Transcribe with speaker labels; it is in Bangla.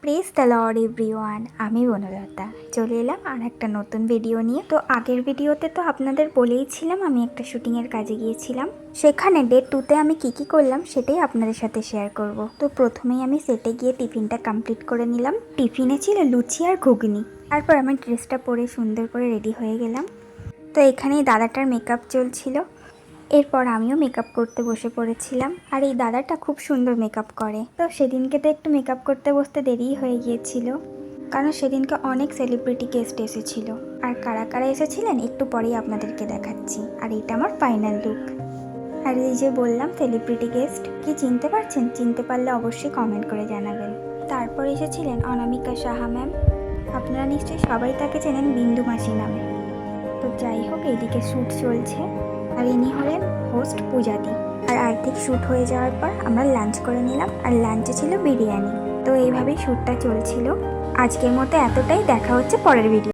Speaker 1: Praise the Lord everyone. আমি বনলতা চলে এলাম আর একটা নতুন ভিডিও নিয়ে। তো আগের ভিডিওতে তো আপনাদের বলেইছিলাম আমি একটা শুটিংয়ের কাজে গিয়েছিলাম। সেখানে ডে 2তে আমি কি করলাম সেটাই আপনাদের সাথে শেয়ার করব। তো প্রথমেই আমি সেটে গিয়ে টিফিনটা কমপ্লিট করে নিলাম। টিফিনে ছিল লুচি আর ঘুগনি। তারপর আমি ড্রেসটা পরে সুন্দর করে রেডি হয়ে গেলাম। তো এখানেই দাদাটার মেকআপ চলছিল। এরপর আমিও মেকআপ করতে বসে পড়েছিলাম। আর এই দাদাটা খুব সুন্দর মেকআপ করে। তো সেদিনকে তো একটু মেকআপ করতে বসতে দেরিই হয়ে গিয়েছিল, কারণ সেদিনকে অনেক সেলিব্রিটি গেস্ট এসেছিল। আর কারা কারা এসেছিলেন একটু পরেই আপনাদেরকে দেখাচ্ছি। আর এটা আমার ফাইনাল লুক। আর এই যে বললাম সেলিব্রিটি গেস্ট, কি চিনতে পারছেন? চিনতে পারলে অবশ্যই কমেন্ট করে জানাবেন। তারপর এসেছিলেন অনামিকা সাহা ম্যাম। আপনারা নিশ্চয়ই সবাই তাকে চেনেন বিন্দু মাসি নামে। তো যাই হোক, এইদিকে শ্যুট চলছে। আর ইনি হলেন হোস্ট পূজাদি। আর আর্থিক শ্যুট হয়ে যাওয়ার পর আমরা লাঞ্চ করে নিলাম। আর লাঞ্চে ছিল বিরিয়ানি। তো এইভাবেই শ্যুটটা চলছিল। আজকের মতো এতটাই। দেখা হচ্ছে পরের ভিডিও।